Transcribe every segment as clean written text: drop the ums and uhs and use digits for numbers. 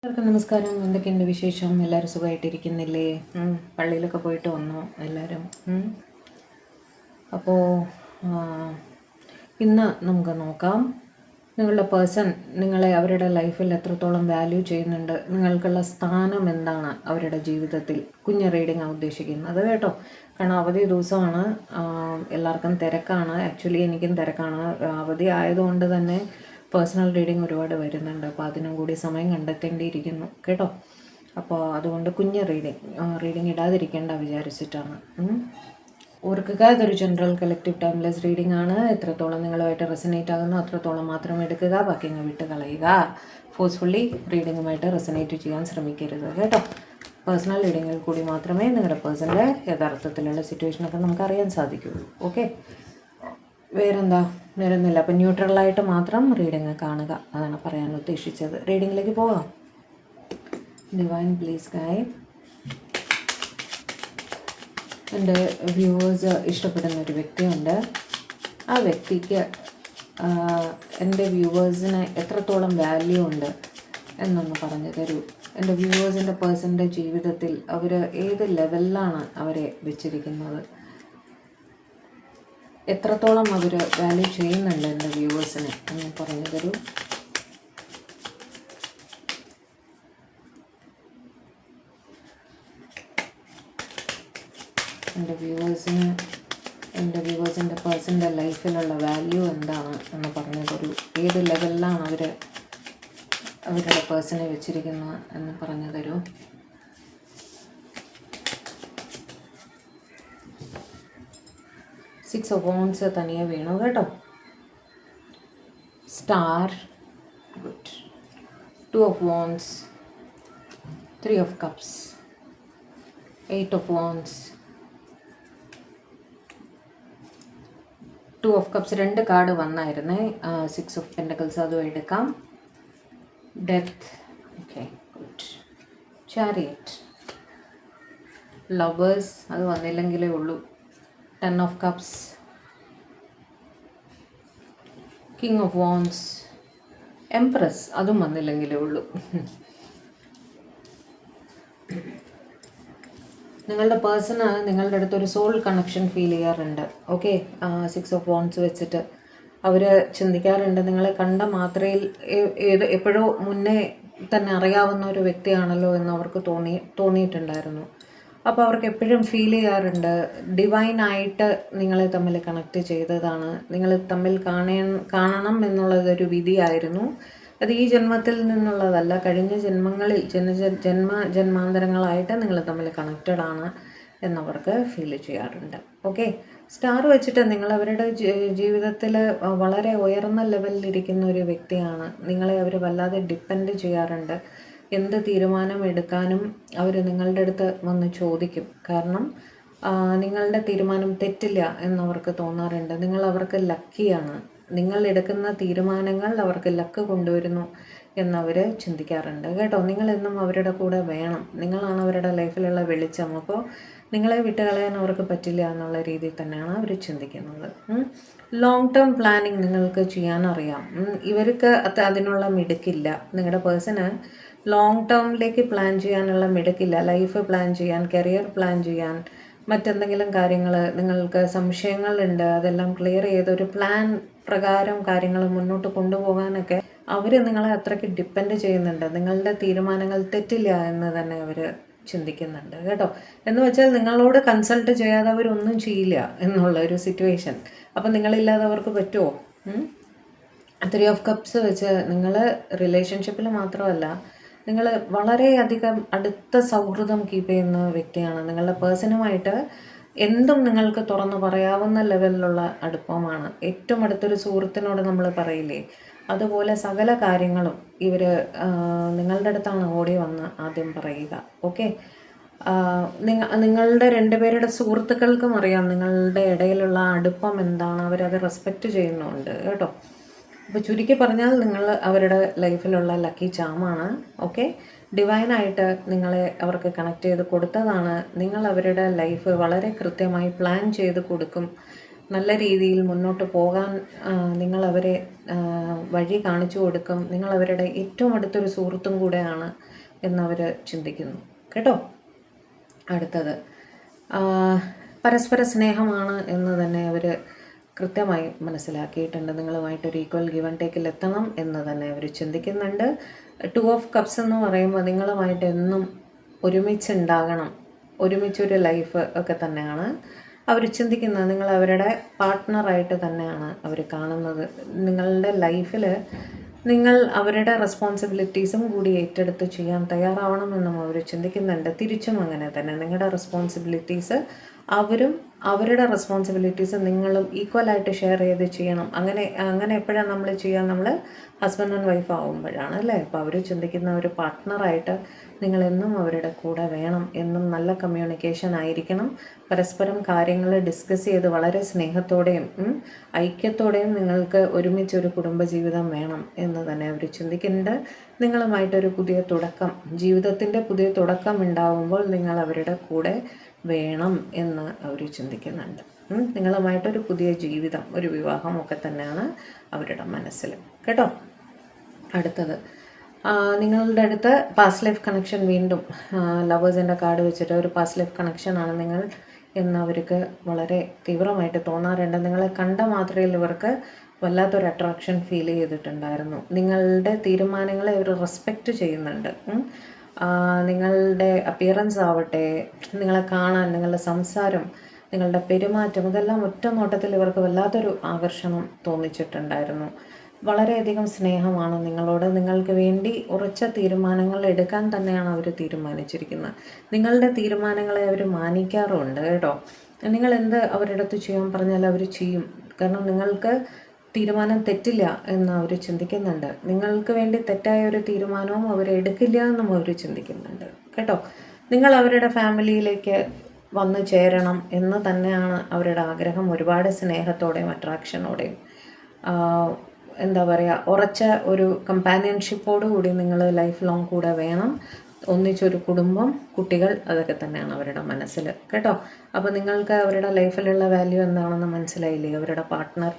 എല്ലാവർക്കും നമസ്കാരം. എന്തൊക്കെയുണ്ട് വിശേഷം? എല്ലാവരും സുഖമായിട്ടിരിക്കുന്നില്ലേ? പള്ളിയിലൊക്കെ പോയിട്ട് വന്നു എല്ലാവരും. അപ്പോൾ ഇന്ന് നമുക്ക് നോക്കാം, നിങ്ങളുടെ പേഴ്സൺ നിങ്ങളെ അവരുടെ ലൈഫിൽ എത്രത്തോളം വാല്യൂ ചെയ്യുന്നുണ്ട്, നിങ്ങൾക്കുള്ള സ്ഥാനം എന്താണ് അവരുടെ ജീവിതത്തിൽ. കുഞ്ഞ് റീഡിങ് ഉദ്ദേശിക്കുന്നത് കേട്ടോ. കാരണം അവധി ദിവസമാണ്, എല്ലാവർക്കും തിരക്കാണ്. ആക്ച്വലി എനിക്കും തിരക്കാണ്. അവധി ആയതുകൊണ്ട് തന്നെ പേഴ്സണൽ റീഡിങ് ഒരുപാട് വരുന്നുണ്ട്. അപ്പോൾ അതിനും കൂടി സമയം കണ്ടെത്തേണ്ടിയിരിക്കുന്നു കേട്ടോ. അപ്പോൾ അതുകൊണ്ട് കുഞ്ഞ് റീഡിങ് ഇടാതിരിക്കേണ്ട വിചാരിച്ചിട്ടാണ്. ഓർക്കുക, ഇതൊരു ജനറൽ കളക്റ്റീവ് ടൈംലെസ് റീഡിംഗ് ആണ്. എത്രത്തോളം നിങ്ങളുമായിട്ട് റെസനേറ്റ് ആകുന്നു അത്രത്തോളം മാത്രം എടുക്കുക, ബാക്കി അങ്ങ് വിട്ട് കളയുക. ഫോഴ്സ്ഫുള്ളി റീഡിങ്ങുമായിട്ട് റെസനേറ്റ് ചെയ്യാൻ ശ്രമിക്കരുത് കേട്ടോ. പേഴ്സണൽ റീഡിങ്ങിൽ കൂടി മാത്രമേ നിങ്ങളുടെ പേഴ്സണിൻ്റെ യഥാർത്ഥത്തിലുള്ള സിറ്റുവേഷനൊക്കെ നമുക്ക് അറിയാൻ സാധിക്കുകയുള്ളൂ. ഓക്കെ, വേറൊന്നുമില്ല. അപ്പം ന്യൂട്രലായിട്ട് മാത്രം റീഡിങ് കാണുക, അതാണ് പറയാൻ ഉദ്ദേശിച്ചത്. റീഡിങ്ങിലേക്ക് പോകാം. Divine please guide. എൻ്റെ വ്യൂവേഴ്സ് ഇഷ്ടപ്പെടുന്ന ഒരു വ്യക്തിയുണ്ട്. ആ വ്യക്തിക്ക് എൻ്റെ വ്യൂവേഴ്സിന് എത്രത്തോളം വാല്യൂ ഉണ്ട് എന്നൊന്ന് പറഞ്ഞു തരൂ. എൻ്റെ വ്യൂവേഴ്സിൻ്റെ പേഴ്സണിൻ്റെ ജീവിതത്തിൽ അവർ ഏത് ലെവലിലാണ് അവരെ വെച്ചിരിക്കുന്നത്, എത്രത്തോളം അവർ വാല്യൂ ചെയ്യുന്നുണ്ട് എൻ്റെ വ്യൂവേഴ്സിനെ എന്ന് പറഞ്ഞു തരൂ. എൻ്റെ വ്യൂവേഴ്സിൻ്റെ പേഴ്സണിൻ്റെ ലൈഫിലുള്ള വാല്യൂ എന്താണ് എന്ന് പറഞ്ഞു തരൂ. ഏത് ലെവലിലാണ് അവർ അവരുടെ പേഴ്സണെ വെച്ചിരിക്കുന്നത് എന്ന് പറഞ്ഞു തരൂ. സിക്സ് ഓഫ് വോൺസ് തനിയെ വീണു കേട്ടോ. Star, good. Two of wands, three of cups, eight of wands, two of cups. രണ്ട് കാർഡ് വന്നായിരുന്നേ. സിക്സ് ഓഫ് പെൻറ്റക്കിൾസ് അതും എടുക്കാം. Death, okay, good. Chariot, lovers അത് വന്നില്ലെങ്കിലേ ഉള്ളൂ. Ten of cups, king of wands, empress അതും വന്നില്ലെങ്കിലേ ഉള്ളൂ. നിങ്ങളുടെ പേഴ്സണ് നിങ്ങളുടെ അടുത്തൊരു സോൾ കണക്ഷൻ ഫീൽ ചെയ്യാറുണ്ട്. ഓക്കെ, സിക്സ് ഓഫ് വോൺസ് വെച്ചിട്ട് അവർ ചിന്തിക്കാറുണ്ട്, നിങ്ങളെ കണ്ട മാത്രയിൽ എപ്പോഴോ മുന്നേ തന്നെ അറിയാവുന്ന ഒരു വ്യക്തിയാണല്ലോ എന്ന് അവർക്ക് തോന്നിയിട്ടുണ്ടായിരുന്നു. അപ്പോൾ അവർക്ക് എപ്പോഴും ഫീൽ ചെയ്യാറുണ്ട്, ഡിവൈനായിട്ട് നിങ്ങളെ തമ്മിൽ കണക്ട് ചെയ്തതാണ്, നിങ്ങൾ തമ്മിൽ കാണണം എന്നുള്ളതൊരു വിധിയായിരുന്നു. അത് ഈ ജന്മത്തിൽ നിന്നുള്ളതല്ല, കഴിഞ്ഞ ജന്മങ്ങളിൽ ജന്മാന്തരങ്ങളായിട്ട് നിങ്ങൾ തമ്മിൽ കണക്റ്റഡ് ആണ് എന്നവർക്ക് ഫീൽ ചെയ്യാറുണ്ട്. ഓക്കെ, സ്റ്റാർ വെച്ചിട്ട് നിങ്ങൾ അവരുടെ ജീവിതത്തിൽ വളരെ ഉയർന്ന ലെവലിലിരിക്കുന്ന ഒരു വ്യക്തിയാണ്. നിങ്ങളെ അവർ വല്ലാതെ ഡിപ്പെൻഡ് ചെയ്യാറുണ്ട്. എന്ത് തീരുമാനം എടുക്കാനും അവർ നിങ്ങളുടെ അടുത്ത് വന്ന് ചോദിക്കും. കാരണം നിങ്ങളുടെ തീരുമാനം തെറ്റില്ല എന്നവർക്ക് തോന്നാറുണ്ട്. നിങ്ങൾ അവർക്ക് ലക്കിയാണ്. നിങ്ങൾ എടുക്കുന്ന തീരുമാനങ്ങൾ അവർക്ക് ലക്ക് കൊണ്ടുവരുന്നു എന്നവർ ചിന്തിക്കാറുണ്ട് കേട്ടോ. നിങ്ങളെന്നും അവരുടെ കൂടെ വേണം. നിങ്ങളാണ് അവരുടെ ലൈഫിലുള്ള വെളിച്ചം. അപ്പോൾ നിങ്ങളെ വിട്ടുകളയാൻ അവർക്ക് പറ്റില്ല എന്നുള്ള രീതിയിൽ തന്നെയാണ് അവർ ചിന്തിക്കുന്നത്. ലോങ് ടേം പ്ലാനിങ് നിങ്ങൾക്ക് ചെയ്യാനറിയാം. ഇവർക്ക് അതിനുള്ള മിടുക്കില്ല. നിങ്ങളുടെ പേഴ്സണ് ലോങ് ടേമിലേക്ക് പ്ലാൻ ചെയ്യാനുള്ള മിടുക്കില്ല. ലൈഫ് പ്ലാൻ ചെയ്യാൻ, കരിയർ പ്ലാൻ ചെയ്യാൻ, മറ്റെന്തെങ്കിലും കാര്യങ്ങൾ നിങ്ങൾക്ക് സംശയങ്ങളുണ്ട്, അതെല്ലാം ക്ലിയർ ചെയ്തൊരു പ്ലാൻ പ്രകാരം കാര്യങ്ങൾ മുന്നോട്ട് കൊണ്ടുപോകാനൊക്കെ അവർ നിങ്ങളെ അത്രയ്ക്ക് ഡിപ്പെൻഡ് ചെയ്യുന്നുണ്ട്. നിങ്ങളുടെ തീരുമാനങ്ങൾ തെറ്റില്ല എന്ന് തന്നെ അവർ ചിന്തിക്കുന്നുണ്ട് കേട്ടോ. എന്ന് വെച്ചാൽ നിങ്ങളോട് കൺസൾട്ട് ചെയ്യാതെ അവരൊന്നും ചെയ്യില്ല എന്നുള്ള ഒരു സിറ്റുവേഷൻ. അപ്പം നിങ്ങളില്ലാതെ അവർക്ക് പറ്റുമോ? ത്രീ ഓഫ് കപ്സ് വെച്ച് നിങ്ങൾ റിലേഷൻഷിപ്പിൽ മാത്രമല്ല, നിങ്ങൾ വളരെയധികം അടുത്ത സൗഹൃദം കീപ്പ് ചെയ്യുന്ന വ്യക്തിയാണ്. നിങ്ങളുടെ പേഴ്സണുമായിട്ട് എന്തും നിങ്ങൾക്ക് തുറന്നു പറയാവുന്ന ലെവലിലുള്ള അടുപ്പമാണ്. ഏറ്റവും അടുത്തൊരു സുഹൃത്തിനോട് നമ്മൾ പറയില്ലേ, അതുപോലെ സകല കാര്യങ്ങളും ഇവർ നിങ്ങളുടെ അടുത്താണ് ഓടി വന്ന് ആദ്യം പറയുക. ഓക്കെ, നിങ്ങളുടെ രണ്ടുപേരുടെ സുഹൃത്തുക്കൾക്കും അറിയാം നിങ്ങളുടെ ഇടയിലുള്ള അടുപ്പം എന്താണ്. അവരത് റെസ്പെക്റ്റ് ചെയ്യുന്നുണ്ട് കേട്ടോ. അപ്പോൾ ചുരുക്കി പറഞ്ഞാൽ നിങ്ങൾ അവരുടെ ലൈഫിലുള്ള ലക്കി ചാമാണ്. ഓക്കെ, ഡിവൈനായിട്ട് നിങ്ങളെ അവർക്ക് കണക്ട് ചെയ്ത് കൊടുത്തതാണ്. നിങ്ങൾ അവരുടെ ലൈഫ് വളരെ കൃത്യമായി പ്ലാൻ ചെയ്ത് കൊടുക്കും. നല്ല രീതിയിൽ മുന്നോട്ട് പോകാൻ നിങ്ങളവരെ വഴി കാണിച്ചു കൊടുക്കും. നിങ്ങളവരുടെ ഏറ്റവും അടുത്തൊരു സുഹൃത്തും കൂടെയാണ് എന്നവർ ചിന്തിക്കുന്നു കേട്ടോ. അടുത്തത് പരസ്പര സ്നേഹമാണ് എന്ന് തന്നെ അവർ കൃത്യമായി മനസ്സിലാക്കിയിട്ടുണ്ട്. നിങ്ങളുമായിട്ടൊരു ഈക്വൽ ഗിവ് ആൻഡ് ടേക്കിൽ എത്തണം എന്ന് തന്നെ അവർ ചിന്തിക്കുന്നുണ്ട്. 2 ഓഫ് കപ്സ് എന്ന് പറയുമ്പോൾ നിങ്ങളുമായിട്ട് എന്നും ഒരുമിച്ചുണ്ടാകണം, ഒരുമിച്ചൊരു ലൈഫ് ഒക്കെ തന്നെയാണ് അവർ ചിന്തിക്കുന്നത്. നിങ്ങൾ അവരുടെ പാർട്ട്ണറായിട്ട് തന്നെയാണ് അവർ കാണുന്നത്. നിങ്ങളുടെ ലൈഫിൽ നിങ്ങൾ അവരുടെ റെസ്പോൺസിബിലിറ്റീസും കൂടി ഏറ്റെടുത്ത് ചെയ്യാൻ തയ്യാറാവണമെന്നും അവർ ചിന്തിക്കുന്നുണ്ട്. തിരിച്ചും അങ്ങനെ തന്നെ നിങ്ങളുടെ റെസ്പോൺസിബിലിറ്റീസ് അവരും അവരുടെ റെസ്പോൺസിബിലിറ്റീസ് നിങ്ങളും ഈക്വലായിട്ട് ഷെയർ ചെയ്ത് ചെയ്യണം. അങ്ങനെ എപ്പോഴാണ് നമ്മൾ ചെയ്യുക? നമ്മൾ ഹസ്ബൻഡ് ആൻഡ് വൈഫ് ആവുമ്പോഴാണ് അല്ലേ. അപ്പോൾ അവർ ചിന്തിക്കുന്ന ഒരു പാർട്ട്ണറായിട്ട് നിങ്ങളെന്നും അവരുടെ കൂടെ വേണം, എന്നും നല്ല കമ്മ്യൂണിക്കേഷൻ ആയിരിക്കണം. പരസ്പരം കാര്യങ്ങൾ ഡിസ്കസ് ചെയ്ത് വളരെ സ്നേഹത്തോടെയും ഐക്യത്തോടെയും നിങ്ങൾക്ക് ഒരുമിച്ചൊരു കുടുംബജീവിതം വേണം എന്ന് തന്നെ അവർ ചിന്തിക്കുന്നുണ്ട്. നിങ്ങളുമായിട്ടൊരു പുതിയ തുടക്കം, ജീവിതത്തിൻ്റെ പുതിയ തുടക്കം ഉണ്ടാവുമ്പോൾ നിങ്ങൾ അവരുടെ കൂടെ വേണം എന്ന് അവർ ചിന്തിക്കുന്നുണ്ട്. നിങ്ങളുമായിട്ടൊരു പുതിയ ജീവിതം, ഒരു വിവാഹം ഒക്കെ തന്നെയാണ് അവരുടെ മനസ്സിൽ കേട്ടോ. അടുത്തത് നിങ്ങളുടെ അടുത്ത് പാസ്റ്റ് ലൈഫ് കണക്ഷൻ, വീണ്ടും ലവേഴ്സിൻ്റെ കാർഡ് വെച്ചിട്ട് ഒരു പാസ്റ്റ് ലൈഫ് കണക്ഷനാണ് നിങ്ങൾ എന്നവർക്ക് വളരെ തീവ്രമായിട്ട് തോന്നാറുണ്ട്. നിങ്ങളെ കണ്ട മാത്രയിൽ ഇവർക്ക് വല്ലാത്തൊരു അട്രാക്ഷൻ ഫീൽ ചെയ്തിട്ടുണ്ടായിരുന്നു. നിങ്ങളുടെ തീരുമാനങ്ങളെ ഇവർ റെസ്പെക്റ്റ് ചെയ്യുന്നുണ്ട്. നിങ്ങളുടെ അപ്പിയറൻസ് ആവട്ടെ, നിങ്ങളെ കാണാൻ, നിങ്ങളുടെ സംസാരം, നിങ്ങളുടെ പെരുമാറ്റം, ഇതെല്ലാം ഒറ്റ നോട്ടത്തിൽ ഇവർക്ക് വല്ലാത്തൊരു ആകർഷണം തോന്നിച്ചിട്ടുണ്ടായിരുന്നു. വളരെയധികം സ്നേഹമാണ് നിങ്ങളോട്. നിങ്ങൾക്ക് വേണ്ടി ഉറച്ച തീരുമാനങ്ങൾ എടുക്കാൻ തന്നെയാണ് അവർ തീരുമാനിച്ചിരിക്കുന്നത്. നിങ്ങളുടെ തീരുമാനങ്ങളെ അവർ മാനിക്കാറുമുണ്ട് കേട്ടോ. നിങ്ങൾ എന്ത് അവരുടെ അടുത്ത് ചെയ്യാൻ പറഞ്ഞാൽ അവർ ചെയ്യും. കാരണം നിങ്ങൾക്ക് തീരുമാനം തെറ്റില്ല എന്ന് അവർ ചിന്തിക്കുന്നുണ്ട്. നിങ്ങൾക്ക് വേണ്ടി തെറ്റായ ഒരു തീരുമാനവും അവർ എടുക്കില്ല എന്നും അവർ ചിന്തിക്കുന്നുണ്ട് കേട്ടോ. നിങ്ങൾ അവരുടെ ഫാമിലിയിലേക്ക് വന്നു ചേരണം എന്ന് തന്നെയാണ് അവരുടെ ആഗ്രഹം. ഒരുപാട് സ്നേഹത്തോടെയും അട്രാക്ഷനോടെയും എന്താ പറയുക, ഉറച്ച ഒരു കമ്പാനിയൻഷിപ്പോടു കൂടി നിങ്ങൾ ലൈഫ് ലോങ് കൂടെ വേണം. ഒന്നിച്ചൊരു കുടുംബം, കുട്ടികൾ, അതൊക്കെ തന്നെയാണ് അവരുടെ മനസ്സിൽ കേട്ടോ. അപ്പോൾ നിങ്ങൾക്ക് അവരുടെ ലൈഫിലുള്ള വാല്യൂ എന്താണെന്ന് മനസ്സിലായില്ലേ? അവരുടെ പാർട്ട്ണർ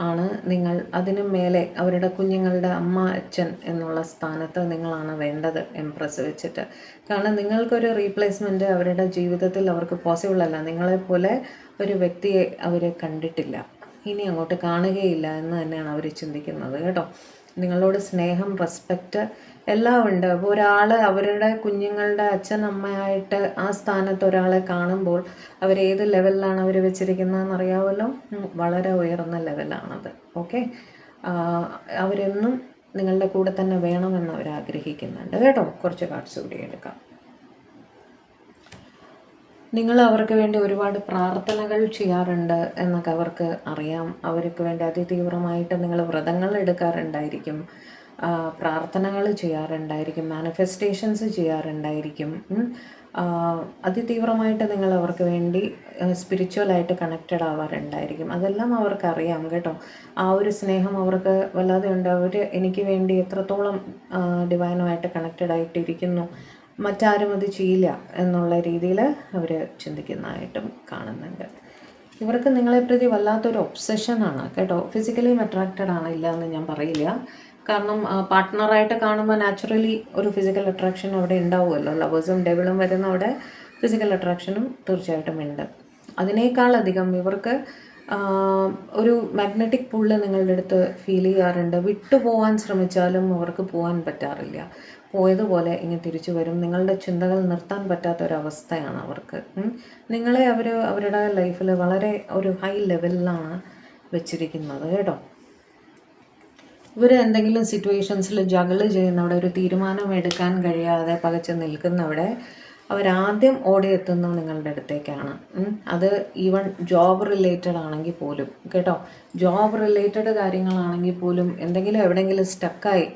ആണ് നിങ്ങൾ. അതിനും മേലെ അവരുടെ കുഞ്ഞുങ്ങളുടെ അമ്മ, അച്ഛൻ എന്നുള്ള സ്ഥാനത്ത് നിങ്ങളാണ് വേണ്ടത് എംപ്രസ് വെച്ചിട്ട്. കാരണം നിങ്ങൾക്കൊരു റീപ്ലേസ്മെൻറ്റ് അവരുടെ ജീവിതത്തിൽ അവർക്ക് പോസിബിൾ അല്ല. നിങ്ങളെപ്പോലെ ഒരു വ്യക്തിയെ അവർ കണ്ടിട്ടില്ല, ഇനി അങ്ങോട്ട് കാണുകയില്ല എന്ന് തന്നെയാണ് അവർ ചിന്തിക്കുന്നത് കേട്ടോ. നിങ്ങളോട് സ്നേഹം, റെസ്പെക്റ്റ് എല്ലാം ഉണ്ട്. അപ്പോൾ ഒരാൾ അവരുടെ കുഞ്ഞുങ്ങളുടെ അച്ഛൻ, അമ്മയായിട്ട് ആ സ്ഥാനത്ത് ഒരാളെ കാണുമ്പോൾ അവരേത് ലെവലിലാണ് അവർ വെച്ചിരിക്കുന്നതെന്ന് അറിയാമല്ലോ. വളരെ ഉയർന്ന ലെവലാണത്. ഓക്കെ, അവരെന്നും നിങ്ങളുടെ കൂടെ തന്നെ വേണമെന്ന് അവർ ആഗ്രഹിക്കുന്നുണ്ട് കേട്ടോ. കുറച്ച് കാർഡ്സ് കൂടി എടുക്കാം. നിങ്ങൾ അവർക്ക് വേണ്ടി ഒരുപാട് പ്രാർത്ഥനകൾ ചെയ്യാറുണ്ട് എന്നൊക്കെ അവർക്ക് അറിയാം. അവർക്ക് വേണ്ടി അതിതീവ്രമായിട്ട് നിങ്ങൾ വ്രതങ്ങൾ എടുക്കാറുണ്ടായിരിക്കും, പ്രാർത്ഥനകൾ ചെയ്യാറുണ്ടായിരിക്കും, മാനിഫെസ്റ്റേഷൻസ് ചെയ്യാറുണ്ടായിരിക്കും. അതിതീവ്രമായിട്ട് നിങ്ങൾ അവർക്ക് വേണ്ടി സ്പിരിച്വലായിട്ട് കണക്റ്റഡ് ആവാറുണ്ടായിരിക്കും. അതെല്ലാം അവർക്കറിയാം കേട്ടോ. ആ ഒരു സ്നേഹം അവർക്ക് വല്ലാതെ ഉണ്ട്. അവർ എനിക്ക് വേണ്ടി എത്രത്തോളം ഡിവൈനുമായിട്ട് കണക്റ്റഡ് ആയിട്ടിരിക്കുന്നു, മറ്റാരും അത് ചെയ്യില്ല എന്നുള്ള രീതിയിൽ അവർ ചിന്തിക്കുന്നതായിട്ടും കാണുന്നുണ്ട്. ഇവർക്ക് നിങ്ങളെ പ്രതി വല്ലാത്തൊരു ഒബ്സഷനാണ് കേട്ടോ. ഫിസിക്കലിയും അട്രാക്റ്റഡ് ആണ്, ഇല്ല എന്ന് ഞാൻ പറയില്ല. കാരണം പാർട്ട്ണറായിട്ട് കാണുമ്പോൾ നാച്ചുറലി ഒരു ഫിസിക്കൽ അട്രാക്ഷൻ അവിടെ ഉണ്ടാവുമല്ലോ. ലവേഴ്സും ഡെവിളും വരുന്ന അവിടെ ഫിസിക്കൽ അട്രാക്ഷനും തീർച്ചയായിട്ടും ഉണ്ട്. അതിനേക്കാളധികം ഇവർക്ക് ഒരു മാഗ്നറ്റിക് പുള്ള് നിങ്ങളുടെ അടുത്ത് ഫീൽ ചെയ്യാറുണ്ട്. വിട്ടുപോകാൻ ശ്രമിച്ചാലും അവർക്ക് പോകാൻ പറ്റാറില്ല. പോയതുപോലെ ഇങ്ങനെ തിരിച്ചു വരും. നിങ്ങളുടെ ചിന്തകൾ നിർത്താൻ പറ്റാത്തൊരവസ്ഥയാണ് അവർക്ക്. നിങ്ങളെ അവർ അവരുടെ ലൈഫിൽ വളരെ ഒരു ഹൈ ലെവലിലാണ് വെച്ചിരിക്കുന്നത് കേട്ടോ. ഇവർ എന്തെങ്കിലും സിറ്റുവേഷൻസിൽ ജഗിള് ചെയ്യുന്നവിടെ, ഒരു തീരുമാനം എടുക്കാൻ കഴിയാതെ പകച്ച് നിൽക്കുന്നവിടെ അവരാദ്യം ഓടിയെത്തുന്നത് നിങ്ങളുടെ അടുത്തേക്കാണ്. അത് ഈവൺ ജോബ് റിലേറ്റഡ് ആണെങ്കിൽ പോലും കേട്ടോ. ജോബ് റിലേറ്റഡ് കാര്യങ്ങളാണെങ്കിൽ പോലും എന്തെങ്കിലും എവിടെയെങ്കിലും സ്റ്റക്കായി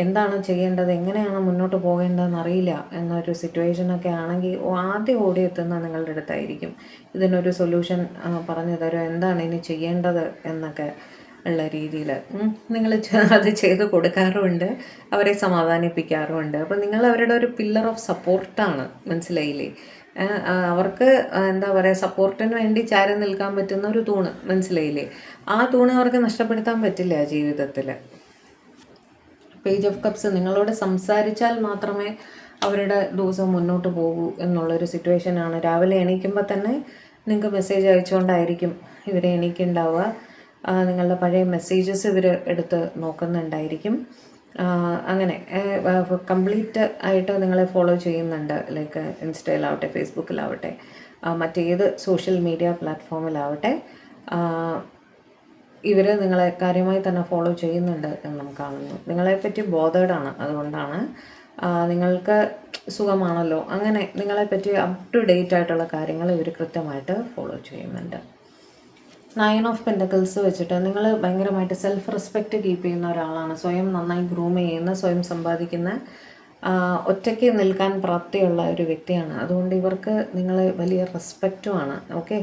എന്താണ് ചെയ്യേണ്ടത്, എങ്ങനെയാണ് മുന്നോട്ട് പോകേണ്ടതെന്ന് അറിയില്ല എന്നൊരു സിറ്റുവേഷനൊക്കെ ആണെങ്കിൽ ആദ്യം ഓടിയെത്തുന്നത് നിങ്ങളുടെ അടുത്തായിരിക്കും. ഇതിനൊരു സൊല്യൂഷൻ പറഞ്ഞു തരും, എന്താണ് ഇനി ചെയ്യേണ്ടത് എന്നൊക്കെ ഉള്ള രീതിയിൽ നിങ്ങൾ അത് ചെയ്ത് കൊടുക്കാറുമുണ്ട്, അവരെ സമാധാനിപ്പിക്കാറുമുണ്ട്. അപ്പോൾ നിങ്ങൾ അവരുടെ ഒരു പില്ലർ ഓഫ് സപ്പോർട്ടാണ്, മനസ്സിലായില്ലേ? അവർക്ക് എന്താ പറയുക, സപ്പോർട്ടിന് വേണ്ടി ചാരി നിൽക്കാൻ പറ്റുന്ന ഒരു തൂണ്, മനസ്സിലായില്ലേ? ആ തൂണ് അവർക്ക് നഷ്ടപ്പെടുത്താൻ പറ്റില്ല ജീവിതത്തിൽ. പേജ് ഓഫ് കപ്സ് നിങ്ങളോട് സംസാരിച്ചാൽ മാത്രമേ അവരുടെ ദിവസം മുന്നോട്ട് പോകൂ എന്നുള്ളൊരു സിറ്റുവേഷനാണ്. രാവിലെ എണീക്കുമ്പോൾ തന്നെ നിങ്ങൾക്ക് മെസ്സേജ് അയച്ചുകൊണ്ടായിരിക്കും ഇവരെ എണീക്കുണ്ടാവുക. നിങ്ങളുടെ പഴയ മെസ്സേജസ് ഇവർ എടുത്ത് നോക്കുന്നുണ്ടായിരിക്കും. അങ്ങനെ കംപ്ലീറ്റ് ആയിട്ട് നിങ്ങളെ ഫോളോ ചെയ്യുന്നുണ്ട്. ലൈക്ക് ഇൻസ്റ്റയിലാവട്ടെ, ഫേസ്ബുക്കിലാവട്ടെ, മറ്റേത് സോഷ്യൽ മീഡിയ പ്ലാറ്റ്ഫോമിലാവട്ടെ, ഇവർ നിങ്ങളെ കാര്യമായി തന്നെ ഫോളോ ചെയ്യുന്നുണ്ട് എന്നും കാണുന്നു. നിങ്ങളെപ്പറ്റി ബോധേഡാണ്. അതുകൊണ്ടാണ് നിങ്ങൾക്ക് സുഖമാണല്ലോ, അങ്ങനെ നിങ്ങളെപ്പറ്റി അപ് ടു ഡേറ്റ് ആയിട്ടുള്ള കാര്യങ്ങൾ ഇവർ കൃത്യമായിട്ട് ഫോളോ ചെയ്യുന്നുണ്ട്. 9 ഓഫ് പെൻറ്റക്കിൾസ് വെച്ചിട്ട് നിങ്ങൾ ഭയങ്കരമായിട്ട് സെൽഫ് റെസ്പെക്റ്റ് കീപ്പ് ചെയ്യുന്ന ഒരാളാണ്. സ്വയം നന്നായി ഗ്രൂം ചെയ്യുന്ന, സ്വയം സമ്പാദിക്കുന്ന, ഒറ്റയ്ക്ക് നിൽക്കാൻ പ്രാപ്തിയുള്ള ഒരു വ്യക്തിയാണ്. അതുകൊണ്ട് ഇവർക്ക് നിങ്ങൾ വലിയ റെസ്പെക്റ്റുമാണ്. ഓക്കെ,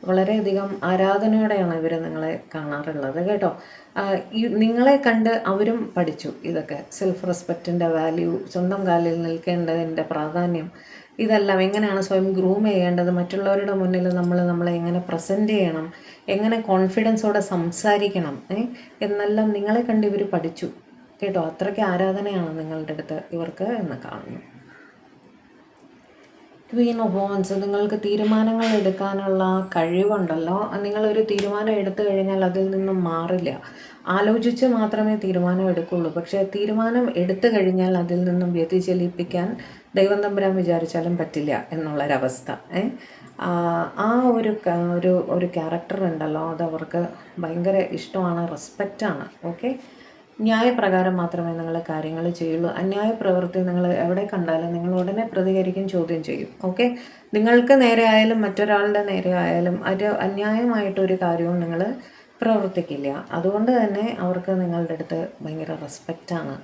വളരെയധികം ആരാധനയോടെയാണ് ഇവർ നിങ്ങളെ കാണാറുള്ളത് കേട്ടോ. നിങ്ങളെ കണ്ട് അവരും പഠിച്ചു ഇതൊക്കെ, സെൽഫ് റെസ്പെക്റ്റിൻ്റെ വാല്യൂ, സ്വന്തം കാലിൽ നിൽക്കേണ്ടതിൻ്റെ പ്രാധാന്യം, ഇതെല്ലാം എങ്ങനെയാണ് സ്വയം ഗ്രൂം ചെയ്യേണ്ടത്, മറ്റുള്ളവരുടെ മുന്നിൽ നമ്മളെ എങ്ങനെ പ്രസൻറ്റ് ചെയ്യണം, എങ്ങനെ കോൺഫിഡൻസോടെ സംസാരിക്കണം എന്നെല്ലാം നിങ്ങളെ കണ്ട് ഇവർ പഠിച്ചു കേട്ടോ. അത്രയ്ക്ക് ആരാധനയാണ് നിങ്ങളുടെ അടുത്ത് ഇവർക്ക് എന്ന് കാണുന്നു. ക്വീൻ ഓഫ് വോൺസ്, നിങ്ങൾക്ക് തീരുമാനങ്ങൾ എടുക്കാനുള്ള കഴിവുണ്ടല്ലോ. നിങ്ങളൊരു തീരുമാനം എടുത്തു കഴിഞ്ഞാൽ അതിൽ നിന്നും മാറില്ല. ആലോചിച്ച് മാത്രമേ തീരുമാനം എടുക്കുള്ളൂ. പക്ഷേ തീരുമാനം എടുത്തു കഴിഞ്ഞാൽ അതിൽ നിന്നും വ്യതിചലിപ്പിക്കാൻ ദൈവം തമ്പുരാൻ വിചാരിച്ചാലും പറ്റില്ല എന്നുള്ളൊരവസ്ഥ. ആ ഒരു ക്യാരക്ടർ ഉണ്ടല്ലോ, അതവർക്ക് ഭയങ്കര ഇഷ്ടമാണ്, റെസ്പെക്റ്റാണ്. ഓക്കെ, ന്യായപ്രകാരം മാത്രമേ നിങ്ങൾ കാര്യങ്ങൾ ചെയ്യുള്ളൂ. അന്യായ പ്രവൃത്തി നിങ്ങൾ എവിടെ കണ്ടാലും നിങ്ങൾ ഉടനെ പ്രതികരിക്കും, ചോദ്യം ചെയ്യും. ഓക്കെ, നിങ്ങൾക്ക് നേരെ ആയാലും മറ്റൊരാളുടെ നേരെ ആയാലും അന്യായമായിട്ടൊരു കാര്യവും നിങ്ങൾ പ്രവർത്തിക്കില്ല. അതുകൊണ്ട് തന്നെ അവർക്ക് നിങ്ങളുടെ അടുത്ത് ഭയങ്കര റെസ്പെക്റ്റാണ്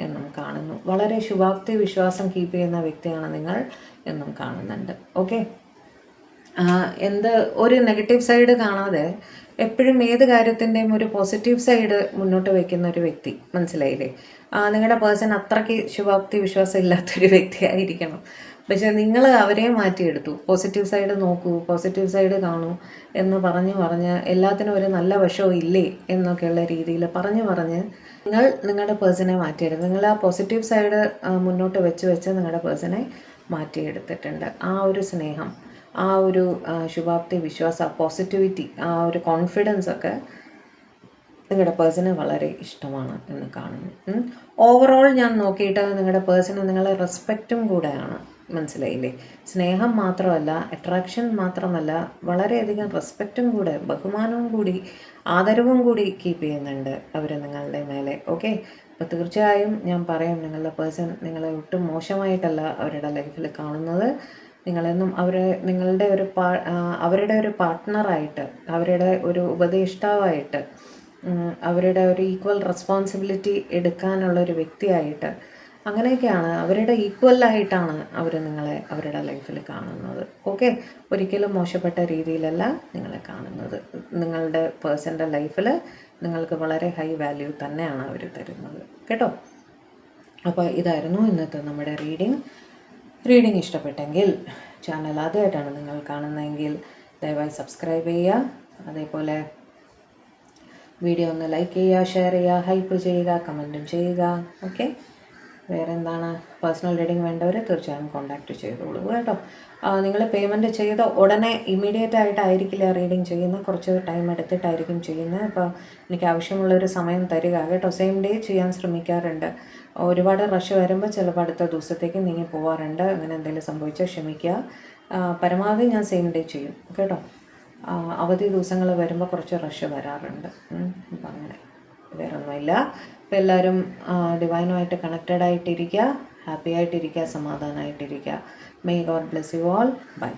എന്നും കാണുന്നു. വളരെ ശുഭാപ്തി വിശ്വാസം കീപ്പ് ചെയ്യുന്ന വ്യക്തിയാണ് നിങ്ങൾ എന്നും കാണുന്നുണ്ട്. ഓക്കെ, ഒരു നെഗറ്റീവ് സൈഡ് കാണാതെ എപ്പോഴും ഏത് കാര്യത്തിൻ്റെയും ഒരു പോസിറ്റീവ് സൈഡ് മുന്നോട്ട് വയ്ക്കുന്ന ഒരു വ്യക്തി, മനസ്സിലായില്ലേ? നിങ്ങളുടെ പേഴ്സൺ അത്രയ്ക്ക് ശുഭാപ്തി വിശ്വാസം ഇല്ലാത്തൊരു വ്യക്തിയായിരിക്കണം. പക്ഷെ നിങ്ങൾ അവരെ മാറ്റിയെടുത്തു. പോസിറ്റീവ് സൈഡ് നോക്കൂ, പോസിറ്റീവ് സൈഡ് കാണൂ എന്ന് പറഞ്ഞ് എല്ലാത്തിനും ഒരു നല്ല വശവും ഇല്ലേ എന്നൊക്കെയുള്ള രീതിയിൽ പറഞ്ഞ് നിങ്ങളുടെ പേഴ്സണെ മാറ്റിയെടുത്തു. നിങ്ങൾ ആ പോസിറ്റീവ് സൈഡ് മുന്നോട്ട് വെച്ച് നിങ്ങളുടെ പേഴ്സണെ മാറ്റിയെടുത്തിട്ടുണ്ട്. ആ ഒരു സ്നേഹം, ആ ഒരു ശുഭാപ്തി വിശ്വാസം, പോസിറ്റിവിറ്റി, ആ ഒരു കോൺഫിഡൻസ് ഒക്കെ നിങ്ങളുടെ പേഴ്സണ് വളരെ ഇഷ്ടമാണ് എന്ന് കാണുന്നു. ഓവറോൾ ഞാൻ നോക്കിയിട്ട് നിങ്ങളുടെ പേഴ്സണ് നിങ്ങളെ റെസ്പെക്റ്റും കൂടെയാണ്, മനസ്സിലായില്ലേ? സ്നേഹം മാത്രമല്ല, അട്രാക്ഷൻ മാത്രമല്ല, വളരെയധികം റെസ്പെക്റ്റും കൂടെ, ബഹുമാനവും കൂടി, ആദരവും കൂടി കീപ്പ് ചെയ്യുന്നുണ്ട് അവർ നിങ്ങളുടെ മേലെ. ഓക്കെ, അപ്പോൾ തീർച്ചയായും ഞാൻ പറയും, നിങ്ങളുടെ പേഴ്സൺ നിങ്ങളെ ഒട്ടും മോശമായിട്ടല്ല അവരുടെ ലൈഫിൽ കാണുന്നത്. നിങ്ങളെന്നും അവരുടെ ഒരു പാർട്ട്ണറായിട്ട്, അവരുടെ ഒരു ഉപദേഷ്ടാവായിട്ട്, അവരുടെ ഒരു ഈക്വൽ റെസ്പോൺസിബിലിറ്റി എടുക്കാനുള്ള ഒരു വ്യക്തിയായിട്ട്, അങ്ങനെയൊക്കെയാണ്, അവരുടെ ഈക്വലായിട്ടാണ് അവർ നിങ്ങളെ അവരുടെ ലൈഫിൽ കാണുന്നത്. ഓക്കെ, ഒരിക്കലും മോശപ്പെട്ട രീതിയിലല്ല നിങ്ങളെ കാണുന്നത്. നിങ്ങളുടെ പേഴ്സൻ്റെ ലൈഫിൽ നിങ്ങൾക്ക് വളരെ ഹൈ വാല്യൂ തന്നെയാണ് അവർ തരുന്നത് കേട്ടോ. അപ്പോൾ ഇതായിരുന്നു ഇന്നത്തെ നമ്മുടെ റീഡിംഗ് ഇഷ്ടപ്പെട്ടെങ്കിൽ, ചാനൽ ആദ്യമായിട്ടാണ് നിങ്ങൾ കാണുന്നതെങ്കിൽ ദയവായി സബ്സ്ക്രൈബ് ചെയ്യുക. അതേപോലെ വീഡിയോ ഒന്ന് ലൈക്ക് ചെയ്യുക, ഷെയർ ചെയ്യുക, ഹൈപ്പ് ചെയ്യുക, കമൻറ്റും ചെയ്യുക. ഓക്കെ, വേറെ എന്താണ്, പേഴ്സണൽ റീഡിംഗ് വേണ്ടവർ തീർച്ചയായും കോൺടാക്റ്റ് ചെയ്തോളൂ കേട്ടോ. നിങ്ങൾ പേയ്മെൻറ്റ് ചെയ്ത ഉടനെ ഇമ്മീഡിയറ്റ് ആയിട്ടായിരിക്കില്ല റീഡിംഗ് ചെയ്യുന്നത്, കുറച്ച് ടൈം എടുത്തിട്ടായിരിക്കും ചെയ്യുന്നത്. അപ്പോൾ എനിക്ക് ആവശ്യമുള്ളൊരു സമയം തരിക കേട്ടോ. സെയിം ഡേ ചെയ്യാൻ ശ്രമിക്കാറുണ്ട്. ഒരുപാട് റഷ് വരുമ്പോൾ ചിലപ്പോൾ അടുത്ത ദിവസത്തേക്ക് നീങ്ങി പോകാറുണ്ട്. അങ്ങനെ എന്തെങ്കിലും സംഭവിച്ചാൽ ക്ഷമിക്കുക. പരമാവധി ഞാൻ സെയിം ഡേ ചെയ്യും കേട്ടോ. അവധി ദിവസങ്ങൾ വരുമ്പോൾ കുറച്ച് റഷ് വരാറുണ്ട്. അപ്പം അങ്ങനെ വേറെ ഒന്നുമില്ല. അപ്പോൾ എല്ലാവരും ഡിവൈനുമായിട്ട് കണക്റ്റഡ് ആയിട്ടിരിക്കുക, ഹാപ്പി ആയിട്ടിരിക്കുക, സമാധാനമായിട്ടിരിക്കുക. May God bless you all. By.